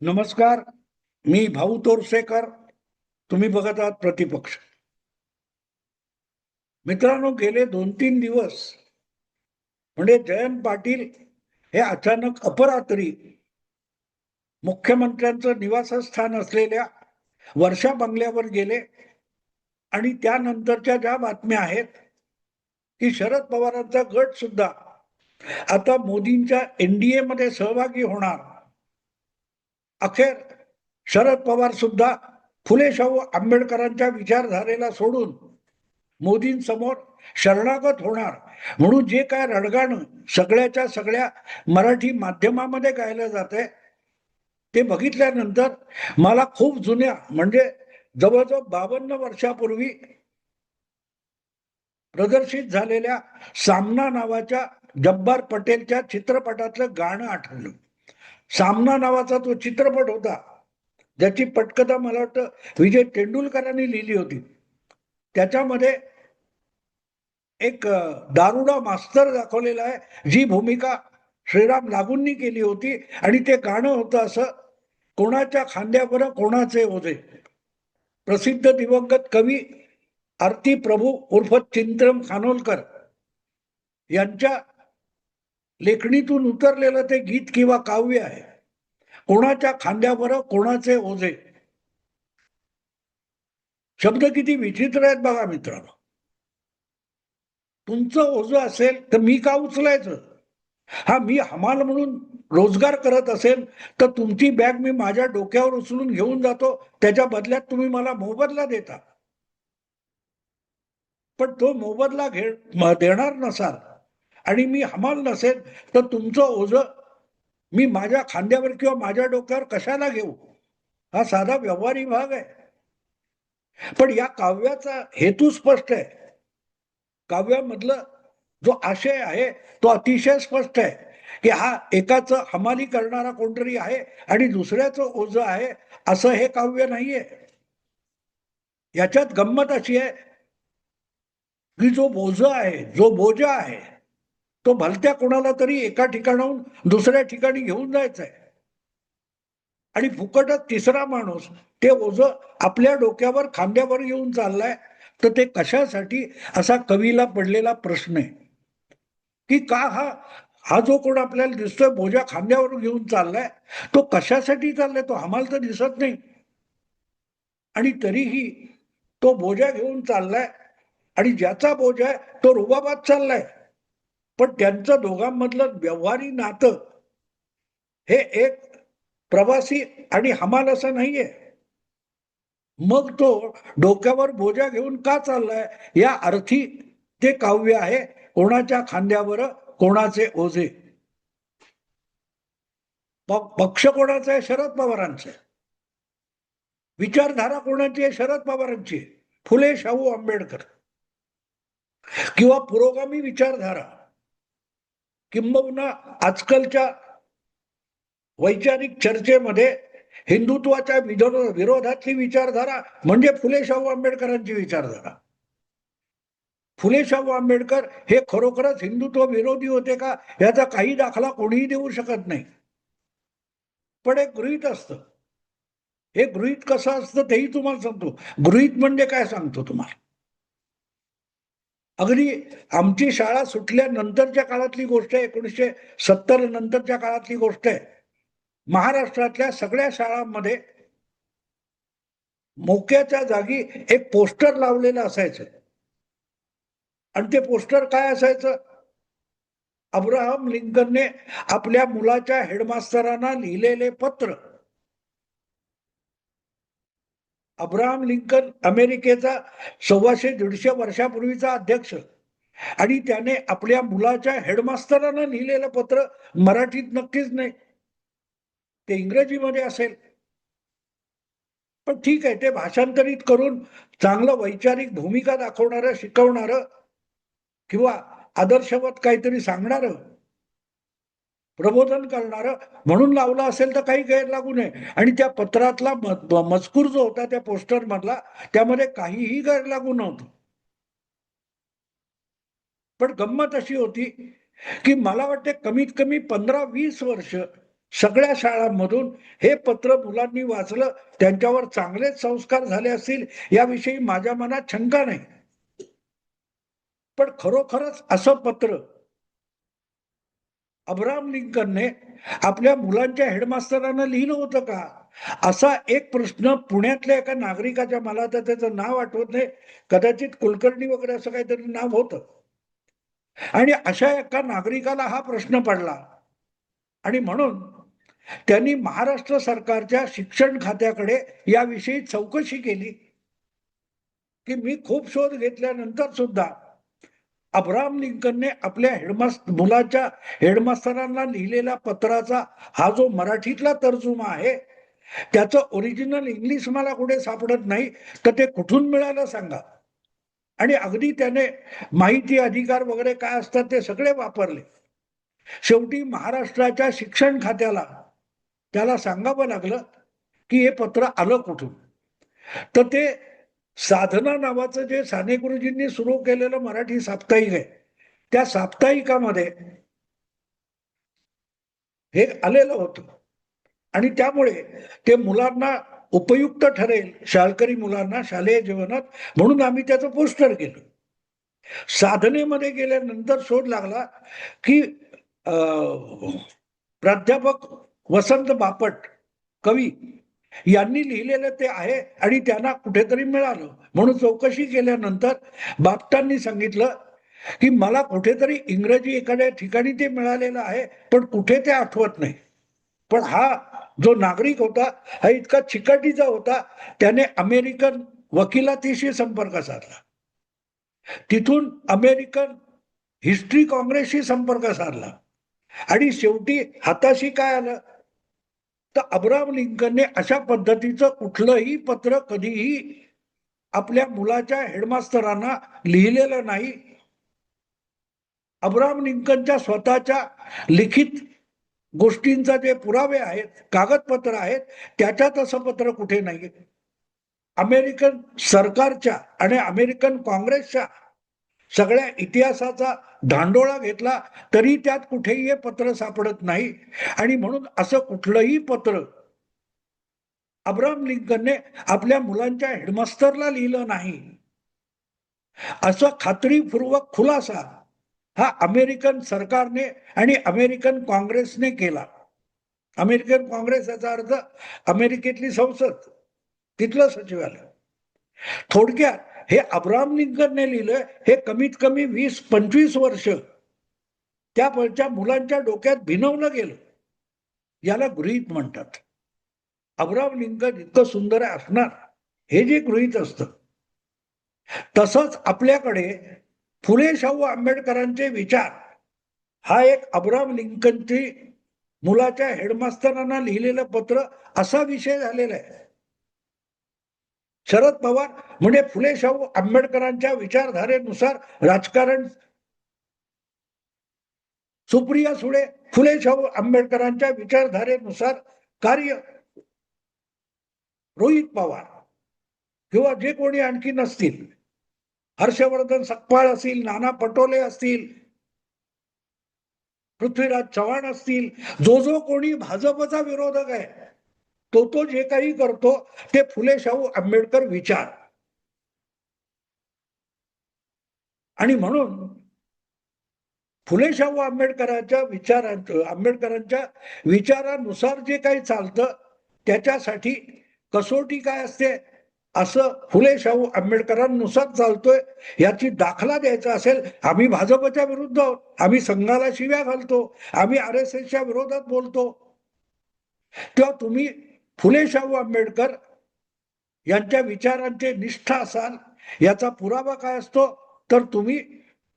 नमस्कार. मी भाऊ तोरसेकर. तुम्ही बघत आहात प्रतिपक्ष. मित्रांनो, गेले 2-3 दिवस म्हणजे जयंत पाटील हे अचानक अपरात्री मुख्यमंत्र्यांचं निवासस्थान असलेल्या वर्षा बंगल्यावर गेले आणि त्यानंतरच्या ज्या बातम्या आहेत की शरद पवारांचा गट सुद्धा आता मोदींच्या एनडीए मध्ये सहभागी होणार. अखेर शरद पवार सुद्धा फुले शाहू आंबेडकरांच्या विचारधारेला सोडून मोदींसमोर शरणागत होणार म्हणून जे काय रडगाणं सगळ्याच्या सगळ्या मराठी माध्यमामध्ये गायलं जात आहे ते बघितल्यानंतर मला खूप जुन्या म्हणजे जवळजवळ 52 वर्षापूर्वी प्रदर्शित झालेल्या सामना नावाच्या जब्बार पटेलच्या चित्रपटातलं गाणं आठवलं. सामना नावाचा तो चित्रपट होता ज्याची पटकथा मला वाटतं विजय तेंडुलकरांनी लिहिली होती. त्याच्यामध्ये एक दारुडा मास्तर दाखवलेला आहे, जी भूमिका श्रीराम लागूंनी केली होती. आणि ते गाणं होतं असं, कोणाच्या खांद्यावर कोणाचे ओझे. प्रसिद्ध दिवंगत कवी आरती प्रभू उर्फ चिंतन खानोलकर यांच्या लेखणीतून उतरलेलं ते गीत किंवा काव्य आहे. कोणाच्या खांद्यावर कोणाचे ओझे. शब्द किती विचित्र आहेत बघा मित्रांनो. तुमचं ओझं असेल तर मी का उचलायचं? हा, मी हमाल म्हणून रोजगार करत असेल तर तुमची बॅग मी माझ्या डोक्यावर उचलून घेऊन जातो, त्याच्या बदल्यात तुम्ही मला मोबदला देता. पण तो मोबदला देणार नसाल आणि मी हमाल नसेल तर तुमचं ओझं मी माझ्या खांद्यावर किंवा माझ्या डोक्यावर कशाला घेऊ? हा साधा व्यवहारी भाग आहे. पण या काव्याचा हेतू स्पष्ट आहे. काव्यामधलं जो आशय आहे तो अतिशय स्पष्ट आहे की हा एकाचं हमाली करणारा कोणतरी आहे आणि दुसऱ्याचं ओझं आहे असं हे काव्य नाहीये. याच्यात गंमत अशी आहे की जो बोझा आहे, जो बोजा आहे, तो भलत्या कोणाला तरी एका ठिकाणाहून दुसऱ्या ठिकाणी घेऊन जायचा आहे आणि फुकटच तिसरा माणूस ते ओझं आपल्या डोक्यावर खांद्यावर येऊन चाललाय. तर ते कशासाठी, असा कवीला पडलेला प्रश्न आहे की का हा हा जो कोण आपल्याला दिसतोय बोजा खांद्यावर घेऊन चाललाय तो कशासाठी चाललाय? तो हमाल तर दिसत नाही आणि तरीही तो बोजा घेऊन चाललाय आणि ज्याचा बोजा आहे तो रुबाबात चाललाय. पण त्यांचं दोघांमधलं व्यवहारी नातं हे एक प्रवासी आणि हमाल असं नाहीये. मग तो डोक्यावर बोजा घेऊन का चाललाय या अर्थी ते काव्य आहे कोणाच्या खांद्यावर कोणाचे ओझे. पक्ष कोणाचा आहे? शरद पवारांचा. विचारधारा कोणाची आहे? शरद पवारांची. फुले शाहू आंबेडकर किंवा पुरोगामी विचारधारा, किंबहुना आजकालच्या वैचारिक चर्चेमध्ये हिंदुत्वाच्या विरोधातली विचारधारा म्हणजे फुले शाहू आंबेडकरांची विचारधारा. फुले शाहू आंबेडकर हे खरोखरच हिंदुत्व विरोधी होते का याचा काही दाखला कोणीही देऊ शकत नाही. पण एक गृहीत असतं. हे गृहीत कसं असतं तेही तुम्हाला सांगतो. गृहीत म्हणजे काय सांगतो तुम्हाला. अगदी आमची शाळा सुटल्यानंतरच्या काळातली गोष्ट आहे, 1970 नंतरच्या काळातली गोष्ट आहे. महाराष्ट्रातल्या सगळ्या शाळांमध्ये मोक्याच्या जागी एक पोस्टर लावलेलं असायचं आणि ते पोस्टर काय असायचं? अब्राहम लिंकनने आपल्या मुलाच्या हेडमास्तरांना लिहिलेले पत्र. अब्राहम लिंकन अमेरिकेचा 125-150 वर्षापूर्वीचा अध्यक्ष आणि त्याने आपल्या मुलाच्या हेडमास्तरांना लिहिलेलं पत्र मराठीत नक्कीच नाही, ते इंग्रजीमध्ये असेल. पण ठीक आहे, ते भाषांतरित करून चांगलं वैचारिक भूमिका दाखवणारं, शिकवणारं किंवा आदर्शवत काहीतरी सांगणारं, प्रबोधन करणारं म्हणून लावलं असेल तर काही गैर लागू नये. आणि त्या पत्रातला मजकूर जो होता त्या पोस्टर मधला त्यामध्ये काहीही गैर लागू नव्हतं. पण गंमत अशी होती की मला वाटते कमीत कमी 15-20 वर्ष सगळ्या शाळांमधून हे पत्र मुलांनी वाचलं, त्यांच्यावर चांगलेच संस्कार झाले असतील याविषयी माझ्या मनात शंका नाही. पण खरोखरच असं पत्र अब्राहम लिंकनने आपल्या मुलांच्या हेडमास्तरांना लिहिलं होतं का? असा एक प्रश्न पुण्यातल्या एका नागरिकाच्या, मला तर त्याचं नाव आठवत नाही, कदाचित कुलकर्णी वगैरे असं काहीतरी नाव होतं. आणि अशा एका नागरिकाला हा प्रश्न पडला आणि म्हणून त्यांनी महाराष्ट्र सरकारच्या शिक्षण खात्याकडे याविषयी चौकशी केली, की मी खूप शोध घेतल्यानंतर सुद्धा अब्राहम लिंकनने आपल्या मुलाच्या हेडमास्तरांना लिहिलेल्या पत्राचा हा जो मराठीतला तर्जुमा आहे, त्याचं ओरिजिनल इंग्लिश मला कुठे सापडत नाही, तर ते कुठून मिळालं सांगा. आणि अगदी त्याने माहिती अधिकार वगैरे काय असतात ते सगळे वापरले. शेवटी महाराष्ट्राच्या शिक्षण खात्याला त्याला सांगावं लागलं की हे पत्र आलं कुठून. तर ते साधना नावाचं जे साने गुरुजींनी सुरू केलेलं मराठी साप्ताहिक आहे, त्या साप्ताहिकामध्ये हे आलेलं होतं. आणि त्यामुळे ते मुलांना उपयुक्त ठरेल, शाळकरी मुलांना शालेय जीवनात, म्हणून आम्ही त्याचं पोस्टर केलं. साधनेमध्ये गेल्यानंतर शोध लागला की प्राध्यापक वसंत बापट कवी यांनी लिहिलेलं ते आहे आणि त्यांना कुठेतरी मिळालं. म्हणून चौकशी केल्यानंतर बापटांनी सांगितलं की मला कुठेतरी इंग्रजी एखाद्या ठिकाणी ते मिळालेलं आहे, पण कुठे ते आठवत नाही. पण हा जो नागरिक होता हा इतका चिकाटीचा होता, त्याने अमेरिकन वकिलातीशी संपर्क साधला, तिथून अमेरिकन हिस्ट्री काँग्रेसशी संपर्क साधला आणि शेवटी हाताशी काय आलं, तर अब्राहम लिंकनने अशा पद्धतीचं कुठलंही पत्र कधीही आपल्या मुलाच्या हेडमास्तरांना लिहिलेलं नाही. अब्राहम लिंकनच्या स्वतःच्या लिखित गोष्टींचा जे पुरावे आहेत, कागदपत्र आहेत, त्याच्यात असं पत्र कुठे नाही. अमेरिकन सरकारच्या आणि अमेरिकन काँग्रेसच्या सगळ्या इतिहासाचा धांडोळा घेतला तरी त्यात कुठेही हे पत्र सापडत नाही. आणि म्हणून असं कुठलंही पत्र अब्राहम लिंकनने आपल्या मुलांच्या हेडमास्टरला लिहिलं नाही, असा खात्रीपूर्वक खुलासा हा अमेरिकन सरकारने आणि अमेरिकन काँग्रेसने केला. अमेरिकन काँग्रेस याचा अर्थ अमेरिकेतली संसद, तिथलं सचिवालय. थोडक्यात हे अब्राहम लिंकनने लिहिलं, हे कमीत कमी 20-25 वर्ष त्या मुलांच्या डोक्यात भिनवलं गेलं. याला गृहीत म्हणतात. अब्राहम लिंकन इतकं सुंदर असणार हे जे गृहीत असतं. तसंच आपल्याकडे फुले शाहू आंबेडकरांचे विचार हा एक अब्राहम लिंकनची मुलाच्या हेडमास्तरांना लिहिलेलं पत्र असा विषय झालेला आहे. शरद पवार म्हणजे फुले शाहू आंबेडकरांच्या विचारधारेनुसार राजकारण, सुप्रिया सुळे फुले शाहू आंबेडकरांच्या विचारधारेनुसार कार्य, रोहित पवार किंवा जे कोणी आणखी नसतील, हर्षवर्धन सकपाळ असतील, नाना पटोले असतील, पृथ्वीराज चव्हाण असतील, जो जो कोणी भाजपचा विरोधक आहे तो जे काही करतो ते फुले शाहू आंबेडकर विचार. आणि म्हणून फुले शाहू आंबेडकरांच्या विचारानुसार जे काही चालतं त्याच्यासाठी कसोटी काय असते, असं फुले शाहू आंबेडकरांनुसार चालतोय याची दाखला द्यायचा असेल, आम्ही भाजपच्या विरुद्ध आहोत, आम्ही संघाला शिव्या घालतो, आम्ही RSSच्या विरोधात बोलतो, तेव्हा तुम्ही फुले शाहू आंबेडकर यांच्या विचारांचे निष्ठा असाल, याचा पुरावा काय असतो, तर तुम्ही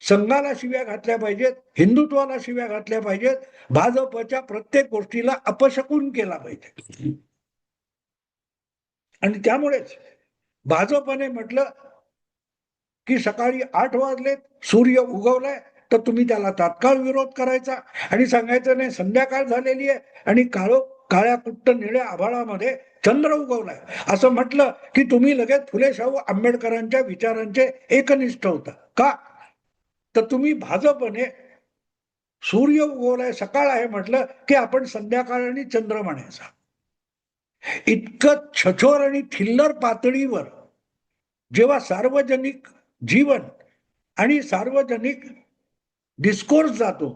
संघाला शिव्या घातल्या पाहिजेत, हिंदुत्वाला शिव्या घातल्या पाहिजेत, भाजपच्या प्रत्येक गोष्टीला अपशकुन केला पाहिजे. आणि त्यामुळेच भाजपने म्हटलं की सकाळी 8 वाजलेत, सूर्य उगवलाय, तर तुम्ही त्याला तात्काळ विरोध करायचा आणि सांगायचं नाही संध्याकाळ झालेली आहे आणि काळ्या कुट्ट निळ्या आभाळामध्ये चंद्र उगवलाय असं म्हटलं की तुम्ही लगेच फुले शाहू आंबेडकरांच्या विचारांचे एकनिष्ठ होता. का? तर तुम्ही भाजपने सूर्य उगवलाय, सकाळ आहे म्हटलं की आपण संध्याकाळ आणि चंद्र म्हणायचा. इतकं छछोर आणि थिल्लर पातळीवर जेव्हा सार्वजनिक जीवन आणि सार्वजनिक डिस्कोर्स जातो,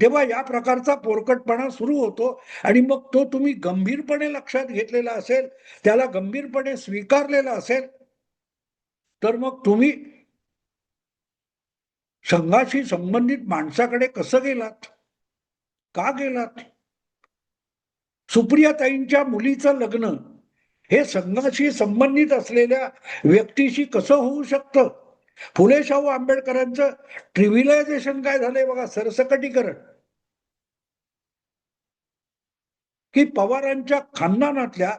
तेव्हा या प्रकारचा पोरकटपणा सुरू होतो. आणि मग तो तुम्ही गंभीरपणे लक्षात घेतलेला असेल, त्याला गंभीरपणे स्वीकारलेला असेल, तर मग तुम्ही संघाशी संबंधित माणसाकडे कसं गेलात, का गेलात? सुप्रियाताईंच्या मुलीचं लग्न हे संघाशी संबंधित असलेल्या व्यक्तीशी कसं होऊ शकतं? फुले शाहू आंबेडकरांचं ट्रिव्हिलायझेशन काय झालंय बघा, सरसकटीकरण. की पवारांच्या खानदानातल्या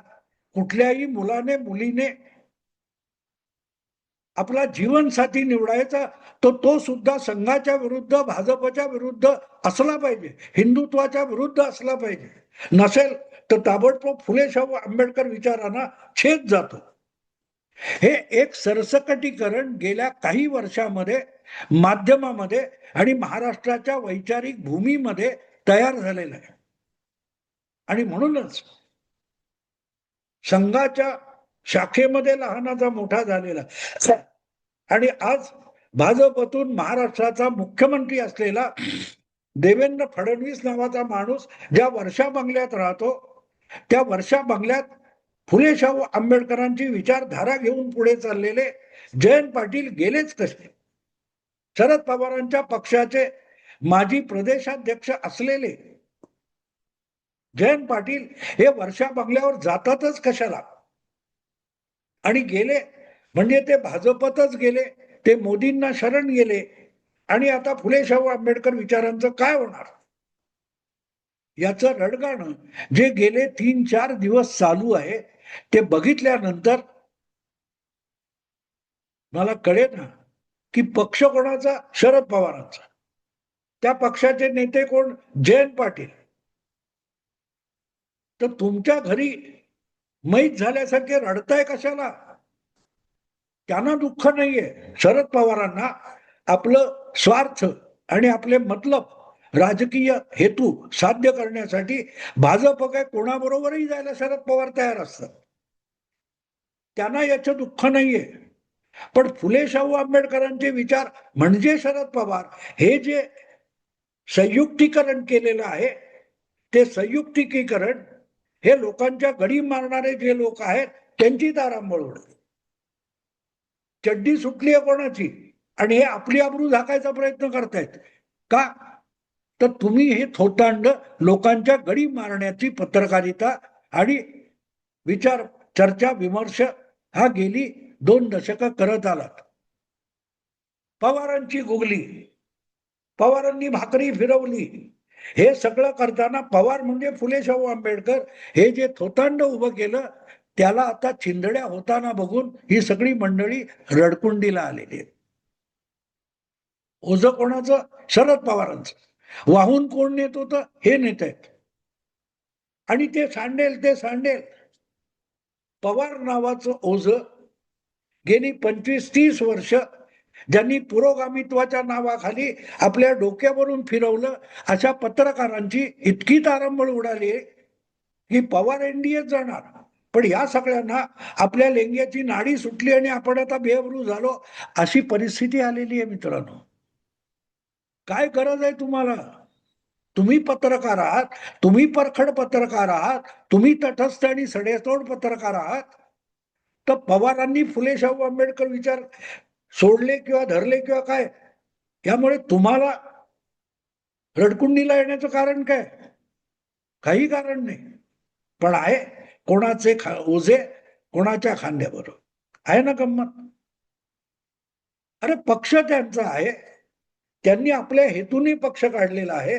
कुठल्याही मुलाने मुलीने आपला जीवनसाथी निवडायचा, तो सुद्धा संघाच्या विरुद्ध, भाजपच्या विरुद्ध असला पाहिजे, हिंदुत्वाच्या विरुद्ध असला पाहिजे. नसेल तर ताबडतोब फुले शाहू आंबेडकर विचारांना छेद जातो. हे एक सरसकटीकरण गेल्या काही वर्षामध्ये माध्यमामध्ये आणि महाराष्ट्राच्या वैचारिक भूमीमध्ये तयार झालेलं आहे. आणि म्हणूनच संघाच्या शाखेमध्ये लहानाचा मोठा झालेला आणि आज भाजपतून महाराष्ट्राचा मुख्यमंत्री असलेला देवेंद्र फडणवीस नावाचा माणूस ज्या वर्षा बंगल्यात राहतो, त्या वर्षा बंगल्यात फुले शाहू आंबेडकरांची विचारधारा घेऊन पुढे चाललेले जयंत पाटील गेलेच कसे? शरद पवारांच्या पक्षाचे माजी प्रदेशाध्यक्ष असलेले जयंत पाटील हे वर्षा बंगल्यावर जातातच कशाला? आणि गेले म्हणजे ते भाजपतच गेले, ते मोदींना शरण गेले. आणि आता फुले शाहू आंबेडकर विचारांचं काय होणार, याचं रडगाणं जे गेले 3-4 दिवस चालू आहे, ते बघितल्यानंतर मला कळेल ना की पक्ष कोणाचा? शरद पवारांचा. त्या पक्षाचे नेते कोण? जयंत पाटील. तर तुमच्या घरी मैत झाल्यासारखे रडताय कशाला? त्यांना दुःख नाहीये. शरद पवारांना आपलं स्वार्थ आणि आपले मतलब, राजकीय हेतू साध्य करण्यासाठी भाजप काय कोणाबरोबरही जायला शरद पवार तयार असतात. त्यांना याचं दुःख नाहीये. पण फुले शाहू आंबेडकरांचे विचार म्हणजे शरद पवार हे जे संयुक्तीकरण केलेलं आहे, ते संयुक्तीकरण हे लोकांच्या गडी मारणारे जे लोक आहेत त्यांची तारांबळ उडते. चड्डी सुटली आहे कोणाची आणि हे आपली आबरू झाकायचा प्रयत्न करतायत का? तर तुम्ही हे थोतांड लोकांच्या गडी मारण्याची पत्रकारिता आणि विचार, चर्चा, विमर्श हा गेली 2 दशकं करत आलात. पवारांची गुगली, पवारांनी भाकरी फिरवली, हे सगळं करताना पवार म्हणजे फुले शाहू आंबेडकर हे जे थोतांड उभं केलं, त्याला आता चिंधड्या होताना बघून ही सगळी मंडळी रडकुंडीला आलेली आहे. ओझं कोणाचं? शरद पवारांचं. वाहून कोण नेत होतं? हे नेत आहेत. आणि ते सांडेल ते सांडेल. पवार नावाचं ओझं गेली 25-30 वर्ष ज्यांनी पुरोगामित्वाच्या नावाखाली आपल्या डोक्यावरून फिरवलं, अशा पत्रकारांची इतकी तारंबळ उडाली की पवार एनडीएत जाणार. पण या सगळ्यांना आपल्या लेंग्याची नाडी सुटली आणि आपण आता बेअब्रू झालो, अशी परिस्थिती आलेली आहे मित्रांनो. काय गरज आहे तुम्हाला? तुम्ही पत्रकार आहात, तुम्ही परखड पत्रकार आहात, तुम्ही तटस्थ आणि सडेतोड पत्रकार आहात. तर पवारांनी फुले शाहू आंबेडकर विचार सोडले किंवा धरले किंवा काय, यामुळे तुम्हाला रडकुंडीला येण्याचं कारण काय? काही कारण नाही. पण आहे कोणाचे ओझे कोणाच्या खांद्यावर आहे ना गंमत. अरे पक्ष त्यांचा आहे, त्यांनी आपल्या हेतूने पक्ष काढलेला आहे.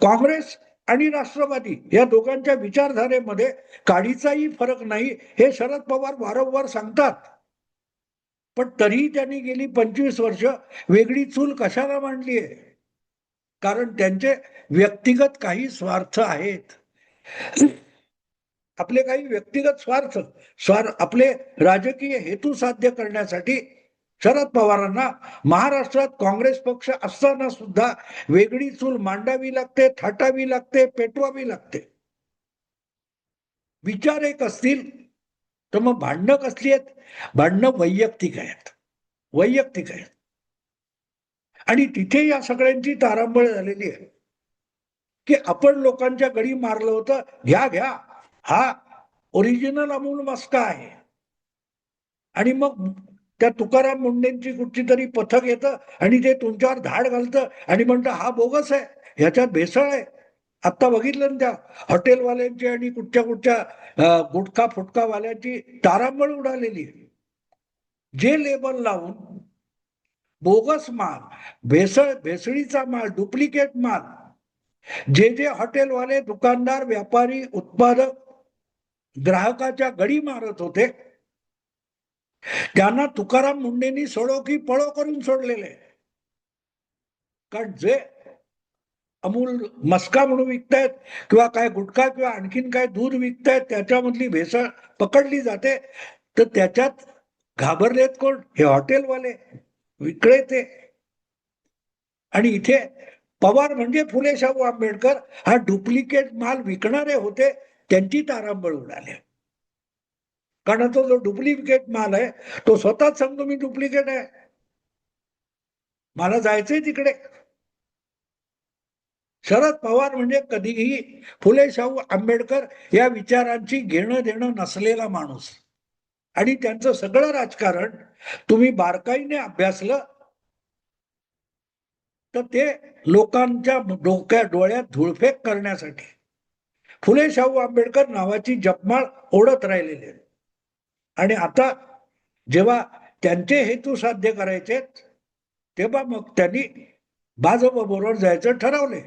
काँग्रेस आणि राष्ट्रवादी या दोघांच्या विचारधारेमध्ये काडीचाही फरक नाही, हे शरद पवार वारंवार सांगतात. पण तरीही त्यांनी गेली 25 वर्ष वेगळी चूल कशाला मांडली आहे? कारण त्यांचे व्यक्तिगत काही स्वार्थ आहेत. आपले काही व्यक्तिगत स्वार्थ आपले राजकीय हेतू साध्य करण्यासाठी शरद पवारांना महाराष्ट्रात काँग्रेस पक्ष असताना सुद्धा वेगळी चूल मांडावी लागते, थाटावी लागते, पेटवावी लागते. विचार एक असतील तर मग भांडणं कसली आहेत? भांडणं वैयक्तिक आहेत, वैयक्तिक आहेत. आणि तिथे या सगळ्यांची तारांबळ झालेली आहे की आपण लोकांच्या गडी मारलं होतं, घ्या घ्या, हा ओरिजिनल अमूल मस्का आहे. आणि मग त्या तुकाराम मुंडेंची कुठची तरी पथक येतं आणि ते तुमच्यावर धाड घालतं आणि म्हणतं हा बोगस आहे, ह्याच्यात भेसळ आहे. आता बघितलं ना त्या हॉटेलवाल्यांची आणि कुठच्या कुठच्या गुटखा फुटकावाल्यांची तारांबळ उडालेली. जे लेबल लावून बोगस माल, भेसळीचा माल, डुप्लिकेट माल, जे जे हॉटेलवाले, दुकानदार, व्यापारी, उत्पादक ग्राहकाच्या गडी मारत होते, त्यांना तुकाराम मुंडेंनी सोडो की पळो करून सोडलेले. कारण जे अमूल मस्का म्हणून विकतायत किंवा काय गुटखा किंवा आणखीन काय दूध विकतायत, त्याच्यामधली भेसळ पकडली जाते, तर त्याच्यात घाबरलेत कोण? हे हॉटेलवाले, विक्रेते. आणि इथे पवार म्हणजे फुले शाहू आंबेडकर हा डुप्लिकेट माल विकणारे होते, त्यांची तारांबळ उडाली. कारण तो जो डुप्लिकेट माल आहे तो स्वतःच सांगतो मी डुप्लिकेट आहे, मला जायचंय तिकडे. शरद पवार म्हणजे कधीही फुले शाहू आंबेडकर या विचारांची घेणं देणं नसलेला माणूस. आणि त्यांचं सगळं राजकारण तुम्ही बारकाईने अभ्यासलं तर ते लोकांच्या डोळ्यात धुळफेक करण्यासाठी फुले शाहू आंबेडकर नावाची जपमाळ ओढत राहिलेले. आणि आता जेव्हा त्यांचे हेतू साध्य करायचे तेव्हा मग त्यांनी भाजप बरोबर जायचं ठरवले.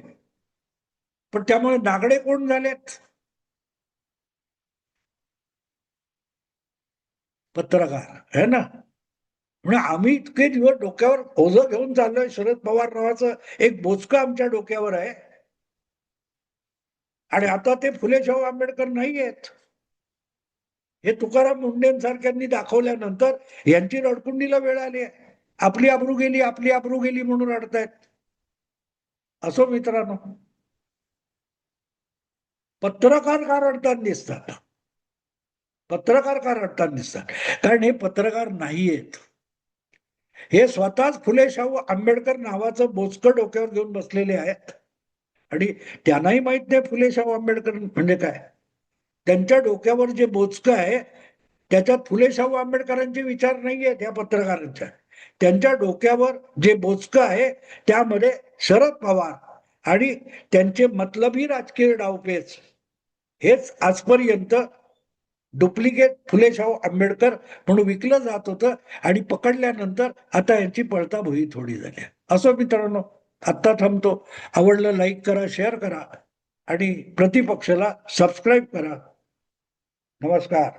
पण त्यामुळे नागडे कोण झालेत? पत्रकार है ना. म्हणजे आम्ही इतके दिवस डोक्यावर ओझं घेऊन चाललोय, शरद पवार नावाचं एक बोचकं आमच्या डोक्यावर आहे, आणि आता ते फुले शाहू आंबेडकर नाही आहेत. हे तुकाराम मुंडेंसारख्यांनी दाखवल्यानंतर यांची रडकुंडीला वेळ आली आहे. आपली आबरू गेली, आपली आबरू गेली म्हणून रडतायत. असो मित्रांनो, पत्रकार का रडताना दिसतात? पत्रकार का रडताना दिसतात? कारण हे पत्रकार नाहीयेत. हे स्वतःच फुले शाहू आंबेडकर नावाचं बोचकं डोक्यावर घेऊन बसलेले आहेत. आणि त्यांनाही माहित नाही फुले शाहू आंबेडकर म्हणजे काय. त्यांच्या डोक्यावर जे बोचकं आहे त्याच्यात फुले शाहू आंबेडकरांचे विचार नाहीयेत या पत्रकारांच्या. त्यांच्या डोक्यावर जे बोचकं आहे त्यामध्ये शरद पवार आणि त्यांचे मतलबी राजकीय डावपेच हेच आजपर्यंत डुप्लिकेट फुले शाहू आंबेडकर म्हणून विकलं जात होतं. आणि पकडल्यानंतर आता यांची पळताभुई थोडी झाली. असो मित्रांनो, आत्ता थांबतो. आवडलं लाईक करा, शेअर करा आणि प्रतिपक्षाला सबस्क्राईब करा. नमस्कार.